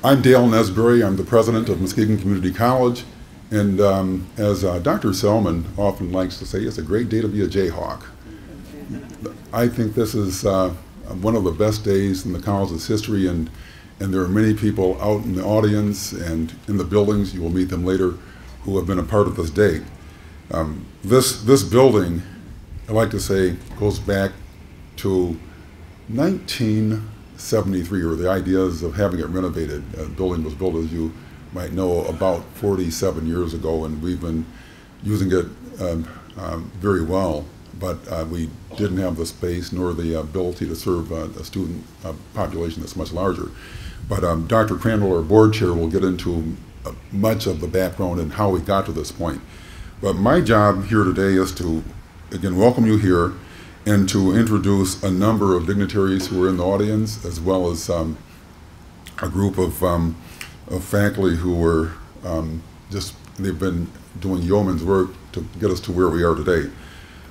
I'm Dale Nesbury. I'm the president of Muskegon Community College. And as Dr. Selman often likes to say, it's a great day to be a Jayhawk. I think this is one of the best days in the college's history, and there are many people out in the audience and in the buildings, you will meet them later, who have been a part of this day. This building, I like to say, goes back to 1973, or the ideas of having it renovated. The building was built, as you might know, about 47 years ago, and we've been using it very well, but we didn't have the space nor the ability to serve a student population that's much larger. But Dr. Crandall, our board chair, will get into much of the background and how we got to this point. But my job here today is to, again, welcome you here and to introduce a number of dignitaries who are in the audience, as well as a group of faculty who were they've been doing yeoman's work to get us to where we are today.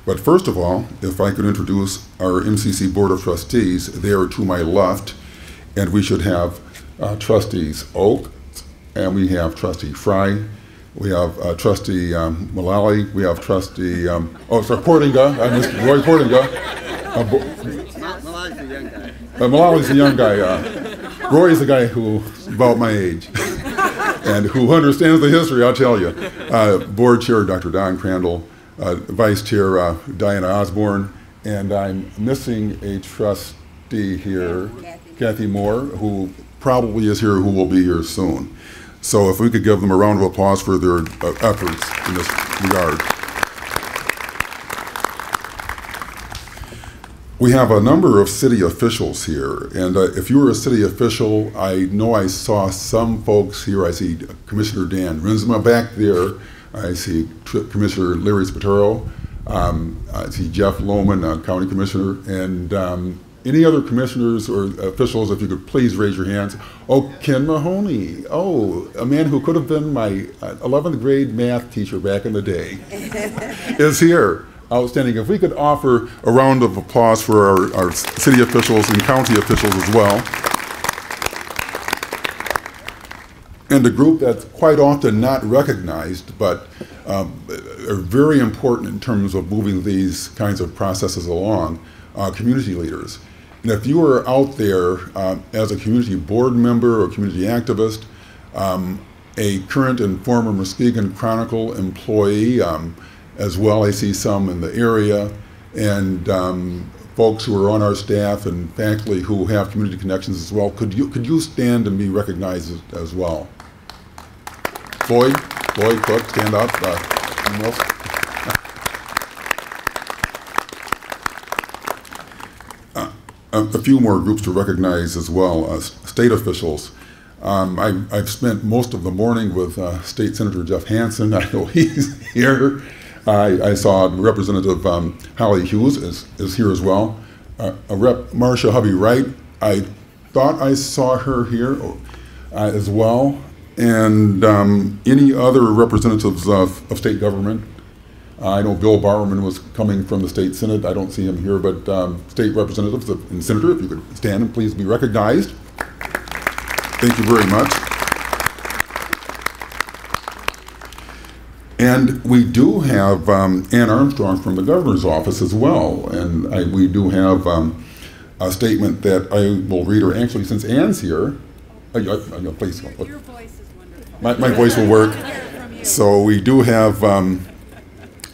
But first of all, if I could introduce our MCC Board of Trustees. They are to my left, and we should have Trustees Oak, and we have Trustee Fry, we have Trustee Mullally, we have Trustee, Portinga, I missed Roy Portinga. Mullally's the young guy. Mullally's the young guy. Roy is the guy who's about my age and who understands the history, I'll tell you. Board Chair Dr. Don Crandall, Vice Chair Diana Osborne, and I'm missing a trustee here, Kathy Moore, who probably is here, who will be here soon. So if we could give them a round of applause for their efforts in this regard. We have a number of city officials here, and if you were a city official, I know I saw some folks here. I see Commissioner Dan Rinsma back there. I see Commissioner Larry Spataro. I see Jeff Lohman, County Commissioner, and any other commissioners or officials, if you could please raise your hands. Oh, Ken Mahoney. Oh, a man who could have been my 11th grade math teacher back in the day is here. Outstanding. If we could offer a round of applause for our city officials and county officials as well. And a group that's quite often not recognized, but are very important in terms of moving these kinds of processes along, community leaders. And if you are out there as a community board member or community activist, a current and former Muskegon Chronicle employee, as well, I see some in the area, and folks who are on our staff and faculty who have community connections as well. Could you stand and be recognized as well? Floyd Cook, stand up. A few more groups to recognize as well. State officials. I've spent most of the morning with State Senator Jeff Hansen. I know he's here. I saw Representative Holly Hughes is here as well. Rep. Marcia Hubby Wright, I thought I saw her here as well. And any other representatives of state government. I know Bill Barberman was coming from the State Senate. I don't see him here, but state representatives and senator, if you could stand and please be recognized. Thank you very much. And we do have Ann Armstrong from the governor's office as well. And we do have a statement that I will read, or actually, since Ann's here, please. Your voice is wonderful. My voice will work. So we do have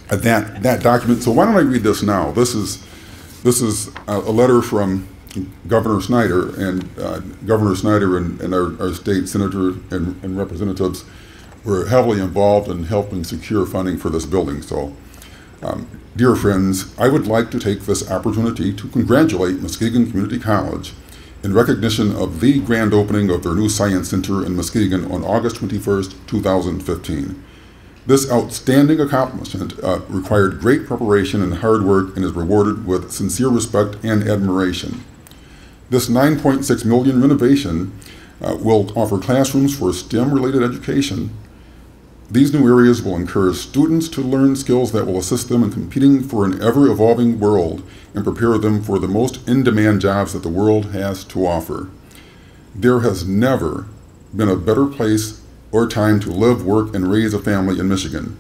that document. So why don't I read this now? This is a letter from Governor Snyder, and Governor Snyder and our state senator and representatives were heavily involved in helping secure funding for this building. So, dear friends, I would like to take this opportunity to congratulate Muskegon Community College in recognition of the grand opening of their new Science Center in Muskegon on August 21st, 2015. This outstanding accomplishment required great preparation and hard work and is rewarded with sincere respect and admiration. This $9.6 million renovation will offer classrooms for STEM-related education. These new areas will encourage students to learn skills that will assist them in competing for an ever-evolving world and prepare them for the most in-demand jobs that the world has to offer. There has never been a better place or time to live, work, and raise a family in Michigan.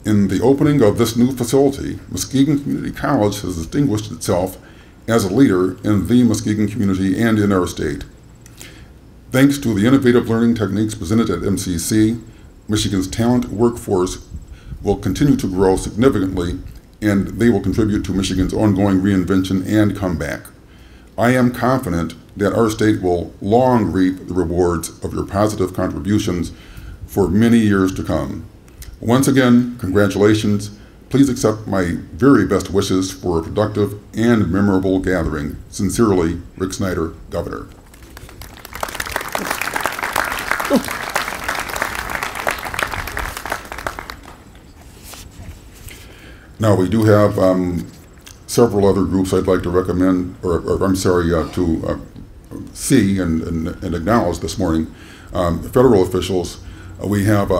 In the opening of this new facility, Muskegon Community College has distinguished itself as a leader in the Muskegon community and in our state. Thanks to the innovative learning techniques presented at MCC, Michigan's talent workforce will continue to grow significantly, and they will contribute to Michigan's ongoing reinvention and comeback. I am confident that our state will long reap the rewards of your positive contributions for many years to come. Once again, congratulations. Please accept my very best wishes for a productive and memorable gathering. Sincerely, Rick Snyder, Governor. Now, we do have several other groups I'd like to recommend, to see and acknowledge this morning. Federal officials, we have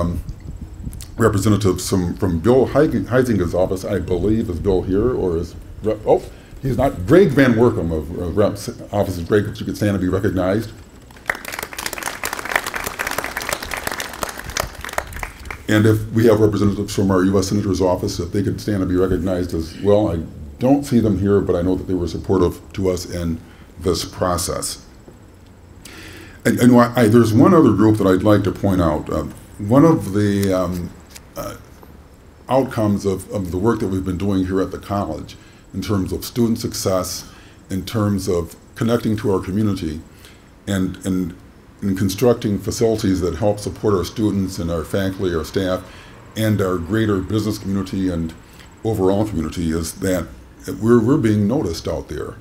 representatives from Bill Heisinger's office, I believe. Is Bill here, or is, oh, he's not. Greg Van Workum of Rep's office. Greg, if you could stand and be recognized. And if we have representatives from our U.S. Senator's office, if they could stand and be recognized as well. I don't see them here, but I know that they were supportive to us in this process. And there's one other group that I'd like to point out. One of the outcomes of the work that we've been doing here at the college in terms of student success, in terms of connecting to our community, and in constructing facilities that help support our students and our faculty, our staff, and our greater business community and overall community, is that we're being noticed out there.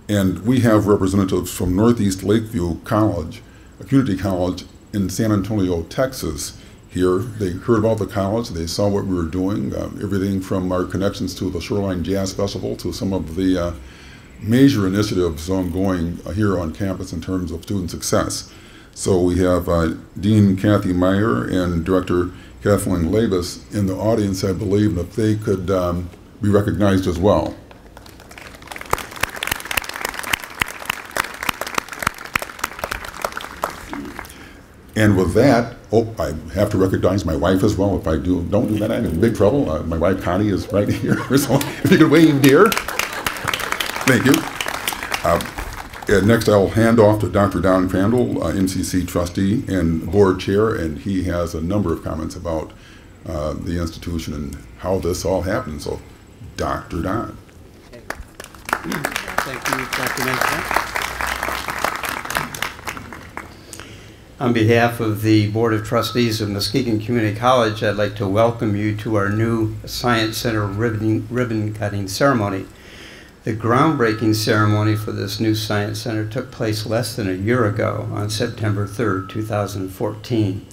And we have representatives from Northeast Lakeview College, a community college in San Antonio, Texas, here. They heard about the college, they saw what we were doing, everything from our connections to the Shoreline Jazz Festival to some of the major initiatives ongoing here on campus in terms of student success. So we have Dean Kathy Meyer and Director Kathleen Labus in the audience, I believe, and if they could be recognized as well. And with that, I have to recognize my wife as well. If I don't do that, I'm in big trouble. My wife, Connie, is right here. So if you could wave, dear. Thank you. And next, I'll hand off to Dr. Don Crandall, MCC trustee and board chair, and he has a number of comments about the institution and how this all happened. So, Dr. Don. Thank you, Dr. Mason. On behalf of the Board of Trustees of Muskegon Community College, I'd like to welcome you to our new Science Center ribbon cutting ceremony. The groundbreaking ceremony for this new Science Center took place less than a year ago on September 3rd, 2014.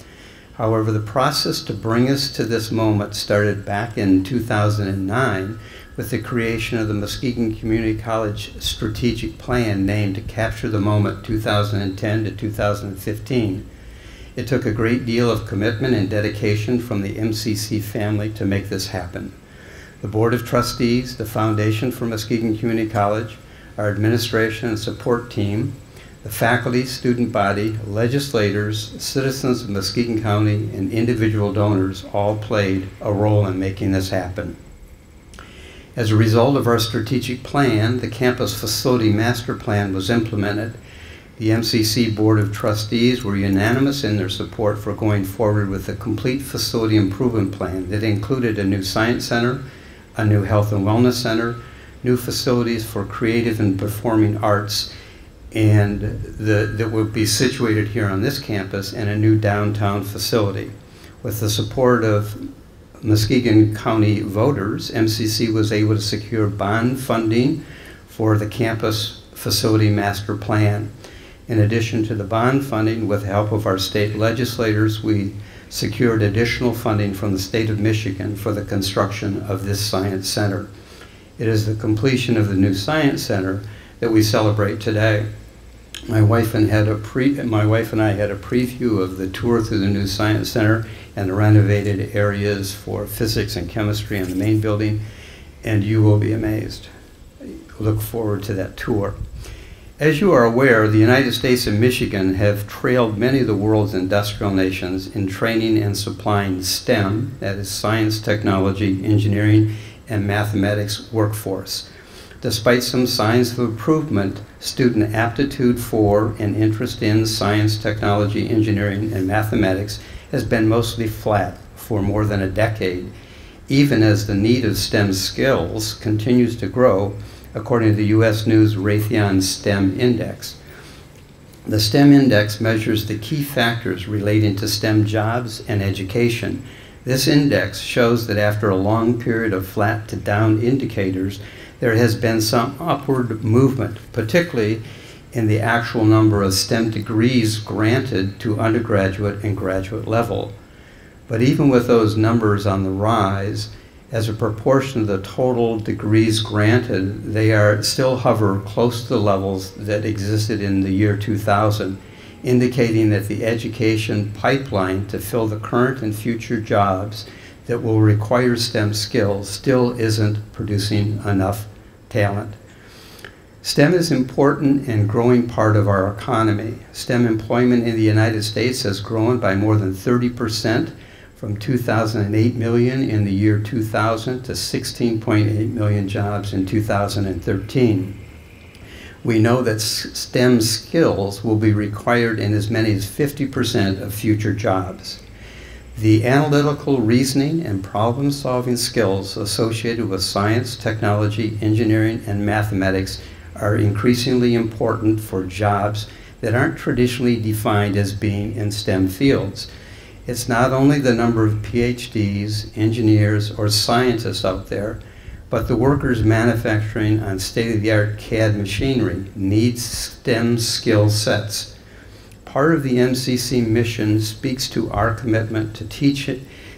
However, the process to bring us to this moment started back in 2009 with the creation of the Muskegon Community College Strategic Plan named Capture the Moment 2010 to 2015. It took a great deal of commitment and dedication from the MCC family to make this happen. The Board of Trustees, the Foundation for Muskegon Community College, our administration and support team, the faculty, student body, legislators, citizens of Muskegon County, and individual donors all played a role in making this happen. As a result of our strategic plan, the campus facility master plan was implemented. The MCC Board of Trustees were unanimous in their support for going forward with a complete facility improvement plan that included a new science center, a new health and wellness center, new facilities for creative and performing arts, and that will be situated here on this campus, and a new downtown facility. With the support of Muskegon County voters, MCC was able to secure bond funding for the campus facility master plan. In addition to the bond funding, with the help of our state legislators, we secured additional funding from the state of Michigan for the construction of this science center. It is the completion of the new science center that we celebrate today. My wife and I had a preview of the tour through the new science center and the renovated areas for physics and chemistry in the main building, and you will be amazed. Look forward to that tour. As you are aware, the United States and Michigan have trailed many of the world's industrial nations in training and supplying STEM, that is science, technology, engineering, and mathematics workforce. Despite some signs of improvement, student aptitude for and interest in science, technology, engineering, and mathematics has been mostly flat for more than a decade, even as the need of STEM skills continues to grow, according to the U.S. News Raytheon STEM Index. The STEM Index measures the key factors relating to STEM jobs and education. This index shows that after a long period of flat to down indicators, there has been some upward movement, particularly in the actual number of STEM degrees granted to undergraduate and graduate level. But even with those numbers on the rise, as a proportion of the total degrees granted, they are still hover close to the levels that existed in the year 2000, indicating that the education pipeline to fill the current and future jobs that will require STEM skills still isn't producing enough talent. STEM is an important and growing part of our economy. STEM employment in the United States has grown by more than 30%, from 2,008 million in the year 2000 to 16.8 million jobs in 2013. We know that STEM skills will be required in as many as 50% of future jobs. The analytical reasoning and problem-solving skills associated with science, technology, engineering, and mathematics are increasingly important for jobs that aren't traditionally defined as being in STEM fields. It's not only the number of PhDs, engineers, or scientists out there, but the workers manufacturing on state-of-the-art CAD machinery needs STEM skill sets. Part of the MCC mission speaks to our commitment to teach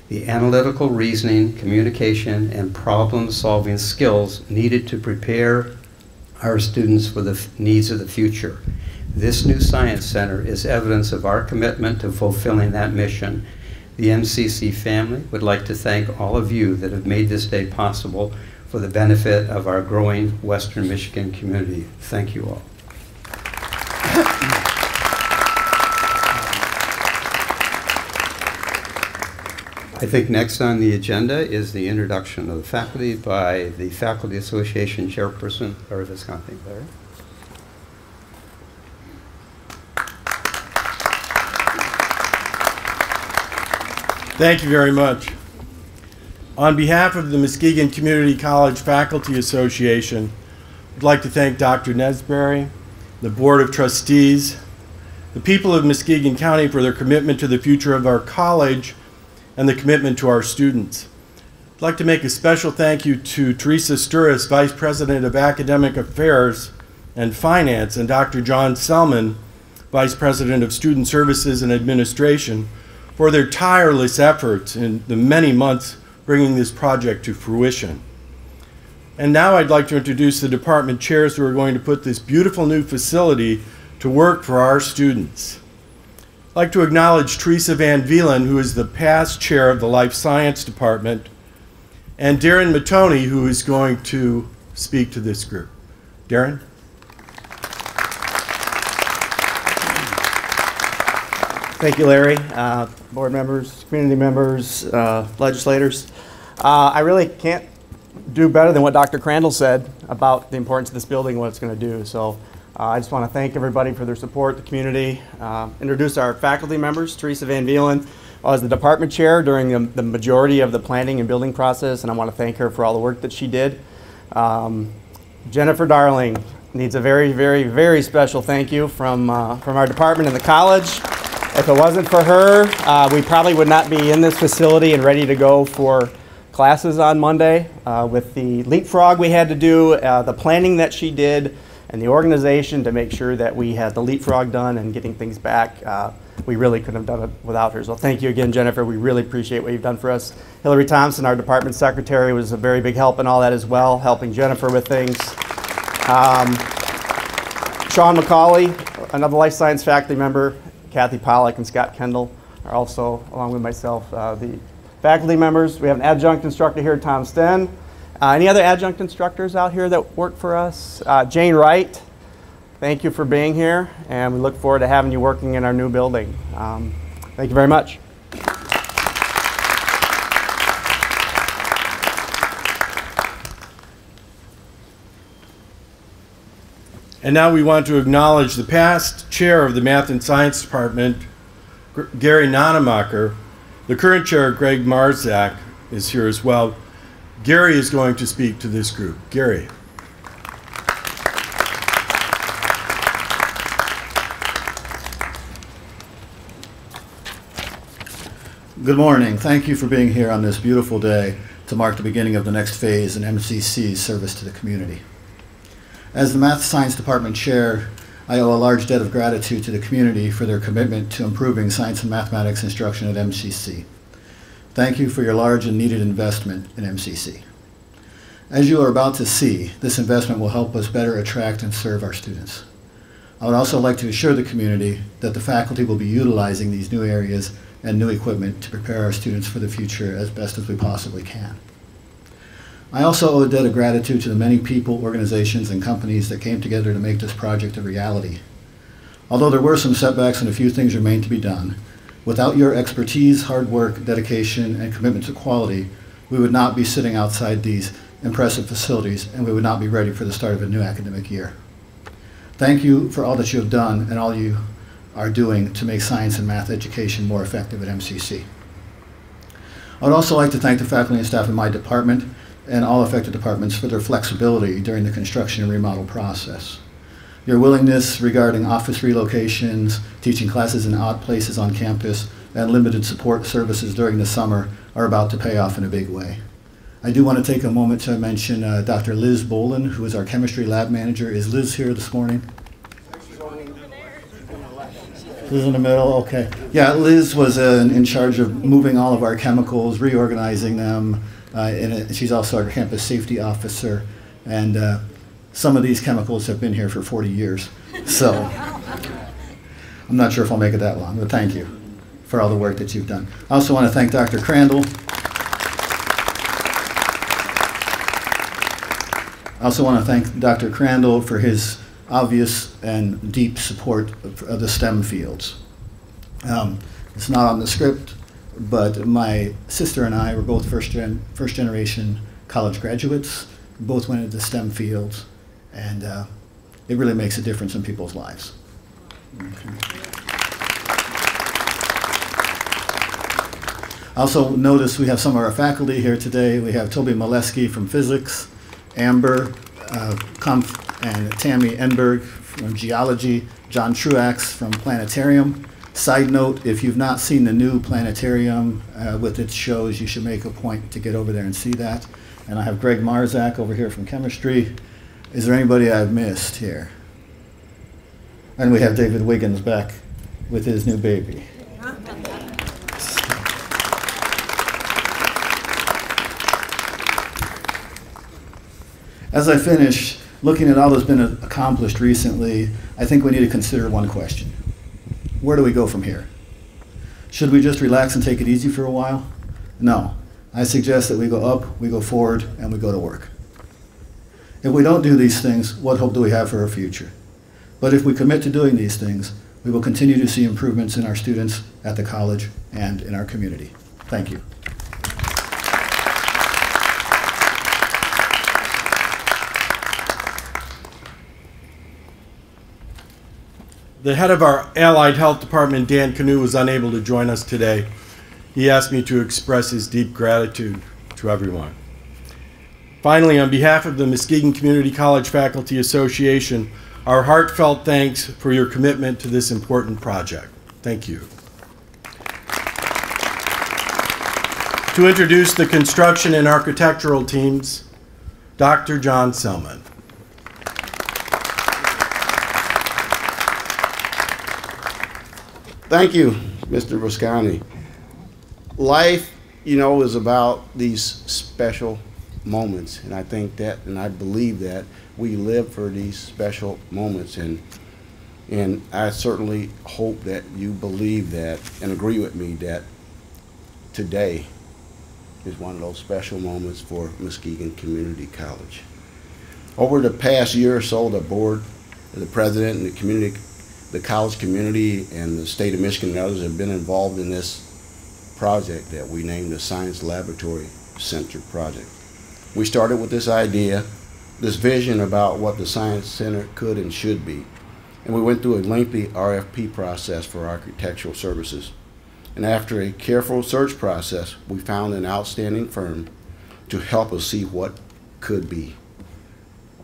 the analytical reasoning, communication, and problem-solving skills needed to prepare our students for the needs of the future. This new Science Center is evidence of our commitment to fulfilling that mission. The MCC family would like to thank all of you that have made this day possible for the benefit of our growing Western Michigan community. Thank you all. I think next on the agenda is the introduction of the faculty by the Faculty Association Chairperson, Larry Visconti. Larry? Thank you very much. On behalf of the Muskegon Community College Faculty Association, I'd like to thank Dr. Nesberry, the Board of Trustees, the people of Muskegon County for their commitment to the future of our college and the commitment to our students. I'd like to make a special thank you to Teresa Sturis, Vice President of Academic Affairs and Finance, and Dr. John Selman, Vice President of Student Services and Administration, for their tireless efforts in the many months bringing this project to fruition. And now I'd like to introduce the department chairs who are going to put this beautiful new facility to work for our students. I'd like to acknowledge Teresa Van Vielen, who is the past chair of the Life Science Department, and DARREN Mattone, who is going to speak to this group. DARREN? Thank you, Larry. Board members, community members, legislators. I really can't do better than what Dr. Crandall said about the importance of this building and what it's going to do. So I just want to thank everybody for their support, the community. Introduce our faculty members. Teresa Van Vielen was the department chair during the majority of the planning and building process, and I want to thank her for all the work that she did. Jennifer Darling needs a very, very, very special thank you from our department and the college. If it wasn't for her, we probably would not be in this facility and ready to go for classes on Monday. With the leapfrog we had to do, the planning that she did, and the organization to make sure that we had the leapfrog done and getting things back, we really couldn't have done it without her. So thank you again, Jennifer. We really appreciate what you've done for us. Hillary Thompson, our department secretary, was a very big help in all that as well, helping Jennifer with things. Sean McCauley, another life science faculty member, Kathy Pollack and Scott Kendall are also, along with myself, the faculty members. We have an adjunct instructor here, Tom Sten. Any other adjunct instructors out here that work for us? Jane Wright thank you for being here, and we look forward to having you working in our new building. Thank you very much. And now we want to acknowledge the past chair of the Math and Science Department, Gary Nonnnemacher. The current chair, Greg Marzak, is here as well. Gary is going to speak to this group. Gary. Good morning. Thank you for being here on this beautiful day to mark the beginning of the next phase in MCC's service to the community. As the Math Science Department Chair, I owe a large debt of gratitude to the community for their commitment to improving science and mathematics instruction at MCC. Thank you for your large and needed investment in MCC. As you are about to see, this investment will help us better attract and serve our students. I would also like to assure the community that the faculty will be utilizing these new areas and new equipment to prepare our students for the future as best as we possibly can. I also owe a debt of gratitude to the many people, organizations, and companies that came together to make this project a reality. Although there were some setbacks and a few things remain to be done, without your expertise, hard work, dedication, and commitment to quality, we would not be sitting outside these impressive facilities, and we would not be ready for the start of a new academic year. Thank you for all that you have done and all you are doing to make science and math education more effective at MCC. I would also like to thank the faculty and staff in my department and all affected departments for their flexibility during the construction and remodel process. Your willingness regarding office relocations, teaching classes in odd places on campus, and limited support services during the summer are about to pay off in a big way. I do want to take a moment to mention Dr. Liz Bolin, who is our chemistry lab manager. Is Liz here this morning? Liz in the middle, okay. Yeah, Liz was in charge of moving all of our chemicals, reorganizing them, and she's also our campus safety officer, and some of these chemicals have been here for 40 years, so I'm not sure if I'll make it that long, but thank you for all the work that you've done. I also want to thank Dr. Crandall. I also want to thank Dr. Crandall for his obvious and deep support of the STEM fields. It's not on the script, but my sister and I were both first generation college graduates. We both went into the STEM fields, and it really makes a difference in people's lives. Okay. Also notice we have some of our faculty here today. We have Toby Molesky from physics, Amber Kumpf and Tammy Enberg from geology, John Truax from planetarium. Side note, if you've not seen the new planetarium with its shows, you should make a point to get over there and see that. And I have Greg Marzak over here from chemistry. Is there anybody I've missed here? And we have David Wiggins back with his new baby. As I finish, looking at all that's been accomplished recently, I think we need to consider one question. Where do we go from here? Should we just relax and take it easy for a while? No. I suggest that we go up, we go forward, and we go to work. If we don't do these things, what hope do we have for our future? But if we commit to doing these things, we will continue to see improvements in our students at the college and in our community. Thank you. The head of our Allied Health Department, Dan Canoe, was unable to join us today. He asked me to express his deep gratitude to everyone. Finally, on behalf of the Muskegon Community College Faculty Association, our heartfelt thanks for your commitment to this important project. Thank you. To introduce the construction and architectural teams, Dr. John Selman. Thank you, Mr. Bruscani. Life, is about these special moments, and I think that, and I believe that we live for these special moments, and I certainly hope that you believe that and agree with me that today is one of those special moments for Muskegon Community College. Over the past year or so, the board the president and the community, the college community and the state of Michigan and others have been involved in this project that we named the Science Laboratory Center project. We started with this idea, this vision about what the Science Center could and should be. And we went through a lengthy RFP process for architectural services. And after a careful search process, we found an outstanding firm to help us see what could be.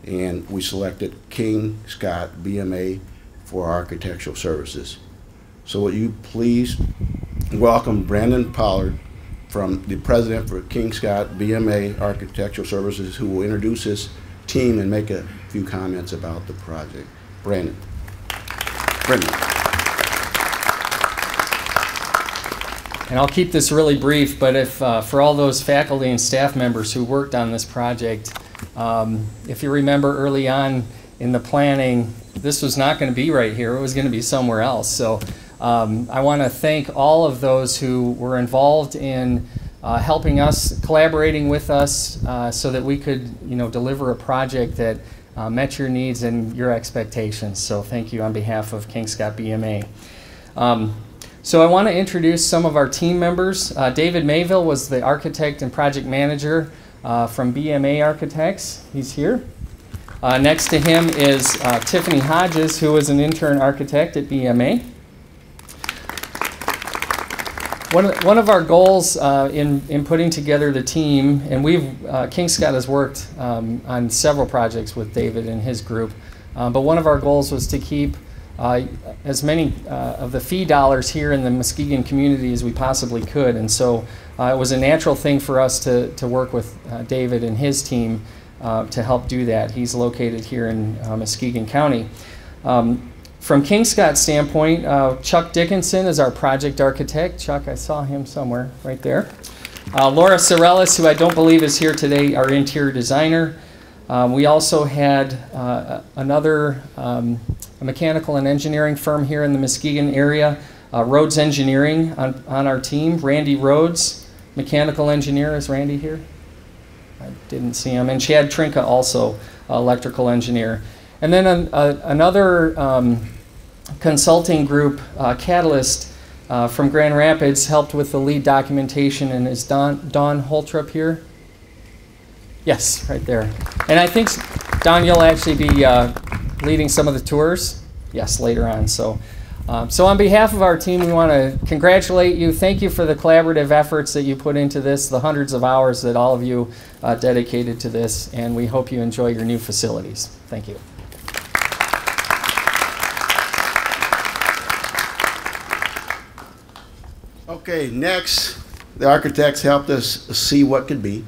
And we selected King Scott BMA for architectural services. So would you please welcome Brandon Pollard, from the president for King Scott BMA Architectural Services, who will introduce his team and make a few comments about the project. Brandon. And I'll keep this really brief, but if for all those faculty and staff members who worked on this project, if you remember early on in the planning, this was not going to be right here. It was going to be somewhere else. So I want to thank all of those who were involved in helping us, collaborating with us, so that we could, deliver a project that met your needs and your expectations. So thank you on behalf of King Scott BMA. So I want to introduce some of our team members. David Mayville was the architect and project manager from BMA Architects. He's here. Next to him is Tiffany Hodges, who was an intern architect at BMA. One of our goals in putting together the team, and King Scott has worked on several projects with David and his group, but one of our goals was to keep as many of the fee dollars here in the Muskegon community as we possibly could. And so it was a natural thing for us to work with David and his team to help do that. He's located here in Muskegon County. From King Scott's standpoint, Chuck Dickinson is our project architect. Chuck, I saw him somewhere right there. Laura Sorellis, who I don't believe is here today, our interior designer. We also had another mechanical and engineering firm here in the Muskegon area, Rhodes Engineering on our team. Randy Rhodes, mechanical engineer. Is Randy here? I didn't see him. And Chad Trinka, also electrical engineer. And then another consulting group, Catalyst, from Grand Rapids, helped with the lead documentation. And is Don Holtrup here? Yes, right there. And I think, Don, you'll actually be leading some of the tours? Yes, later on. So on behalf of our team, we want to congratulate you. Thank you for the collaborative efforts that you put into this, the hundreds of hours that all of you dedicated to this, and we hope you enjoy your new facilities. Thank you. Okay, next, the architects helped us see what could be,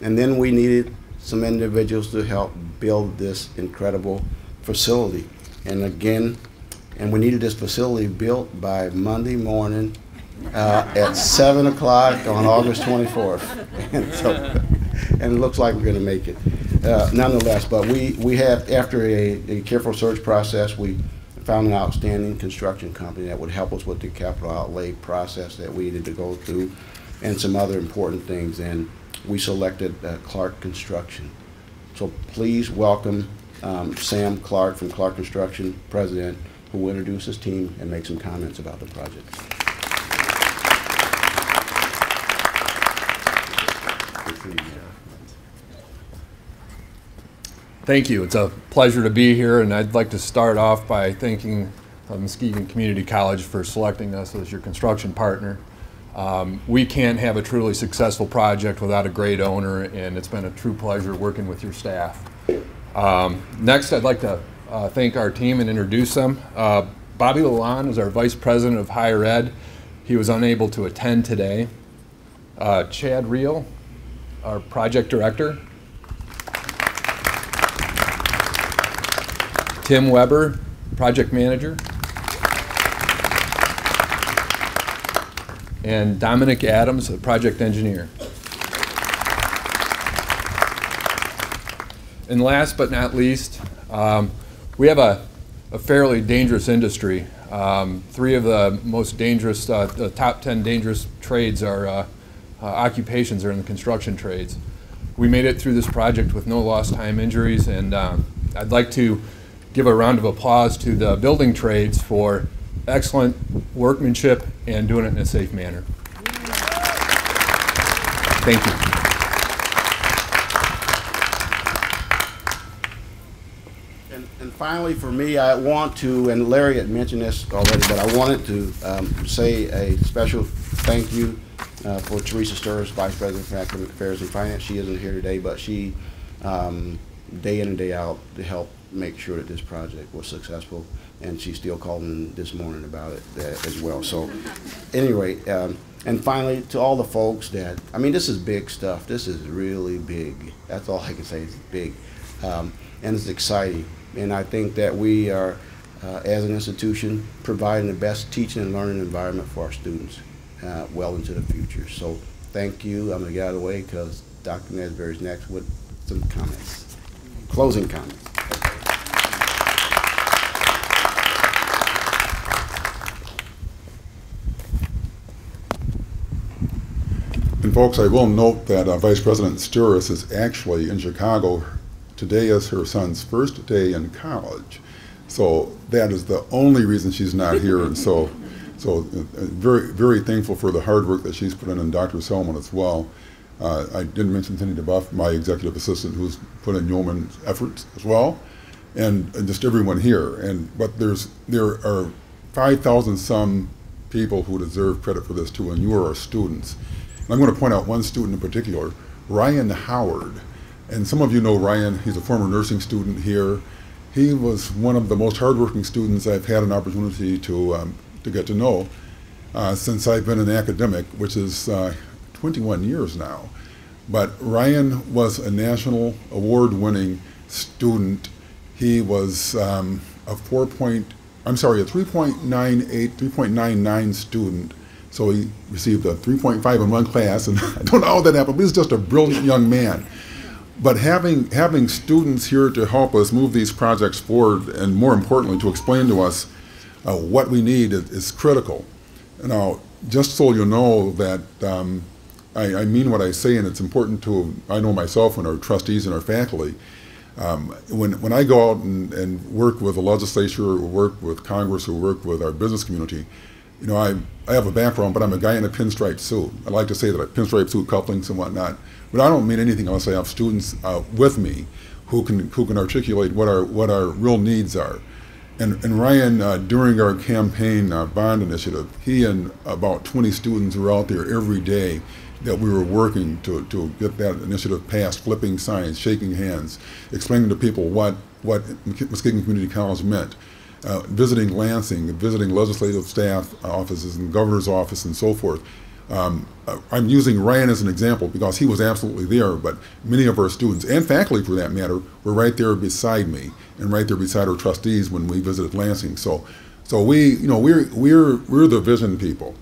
and then we needed some individuals to help build this incredible facility. And we needed this facility built by Monday morning at 7 o'clock on August 24th. And it looks like we're going to make it. Nonetheless, but we have, after a careful search process, we found an outstanding construction company that would help us with the capital outlay process that we needed to go through and some other important things. And we selected Clark Construction. So please welcome Sam Clark from Clark Construction, president, who will introduce his team and make some comments about the project. Thank you. It's a pleasure to be here, and I'd like to start off by thanking Muskegon Community College for selecting us as your construction partner. We can't have a truly successful project without a great owner, and it's been a true pleasure working with your staff. Next, I'd like to thank our team and introduce them. Bobby Lalonde is our Vice President of Higher Ed. He was unable to attend today. Chad Reel, our Project Director. Tim Weber, Project Manager. And Dominic Adams, a Project Engineer. And last but not least, we have a fairly dangerous industry. 3 of the most dangerous, the top 10 dangerous trades are occupations are in the construction trades. We made it through this project with no lost time injuries, and I'd like to give a round of applause to the building trades for excellent workmanship and doing it in a safe manner. Thank you. And finally, for me, I want to, and Larry had mentioned this already, but I wanted to say a special thank you for Teresa Sturrs, Vice President for Academic Affairs and Finance. She isn't here today, but she, day in and day out, to help make sure that this project was successful, and she's still calling this morning about it as well. So, anyway, and finally, to all the folks that, I mean, this is big stuff. This is really big. That's all I can say. It's big, and it's exciting. And I think that we are, as an institution, providing the best teaching and learning environment for our students well into the future. So thank you. I'm going to get out of the way because Dr. Nesberry is next with some comments, closing comments. And folks, I will note that Vice President Sturris is actually in Chicago. Today is her son's first day in college, so that is the only reason she's not here. And so very, very thankful for the hard work that she's put in, and Dr. Selman as well. I didn't mention Cindy DeBuff, my executive assistant, who's put in yeoman's efforts as well, and just everyone here. But there are 5,000 some people who deserve credit for this too, and you are our students. And I'm going to point out one student in particular, Ryan Howard. And some of you know Ryan. He's a former nursing student here. He was one of the most hardworking students I've had an opportunity to get to know since I've been an academic, which is 21 years now. But Ryan was a national award-winning student. He was a 3.99 student. So he received a 3.5 in one class, and I don't know how that happened, but he's just a brilliant young man. But having students here to help us move these projects forward, and more importantly, to explain to us what we need is critical. Now, just so you know that I mean what I say, and it's important to, I know myself and our trustees and our faculty, when I go out and work with the legislature, or work with Congress, or work with our business community, you know, I have a background, but I'm a guy in a pinstripe suit. I like to say that I pinstripe suit, couplings and whatnot. But I don't mean anything unless I have students with me who can articulate what our real needs are. And Ryan, during our campaign bond initiative, he and about 20 students were out there every day that we were working to get that initiative passed, flipping signs, shaking hands, explaining to people what Muskegon Community College meant. Visiting Lansing, visiting legislative staff offices and governor's office and so forth. I'm using Ryan as an example because he was absolutely there, but many of our students, and faculty for that matter, were right there beside me and right there beside our trustees when we visited Lansing. So we, you know, we're the vision people.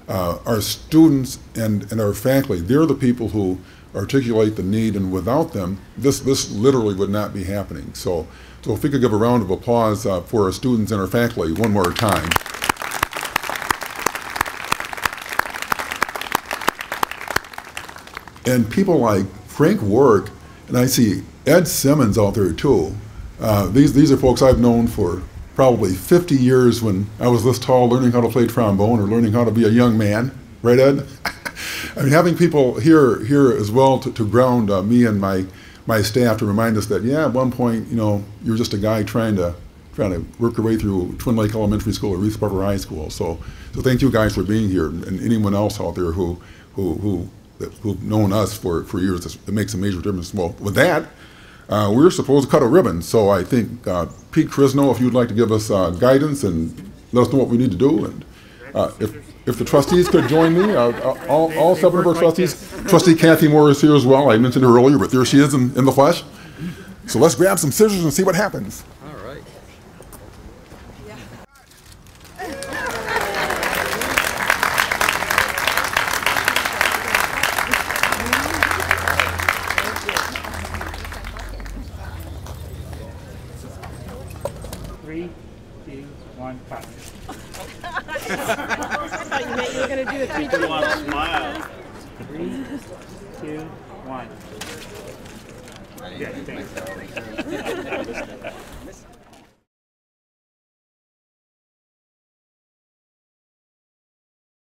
Our students and our faculty, they're the people who articulate the need, and without them, this literally would not be happening. So if we could give a round of applause for our students and our faculty one more time. And people like Frank Warwick, and I see Ed Simmons out there too. These are folks I've known for probably 50 years when I was this tall, learning how to play trombone or learning how to be a young man. Right, Ed? I mean, having people here as well to ground me and my staff, to remind us that, yeah, at one point, you know, you're just a guy trying to work your way through Twin Lake Elementary School or Reese Barber High School. So thank you guys for being here, and anyone else out there who've known us for years. It makes a major difference. Well, with that, we're supposed to cut a ribbon. So I think Pete Crisno, if you'd like to give us guidance and let us know what we need to do, and if the trustees could join me, all 7 of our trustees. Trustee Kathy Moore is here as well. I mentioned her earlier, but there she is in the flesh. So let's grab some scissors and see what happens. All right. Three, 2, 1, 5. I thought you meant you were going to do the 3, 2, 1. Smile. 3, 2, 1. Good, thanks.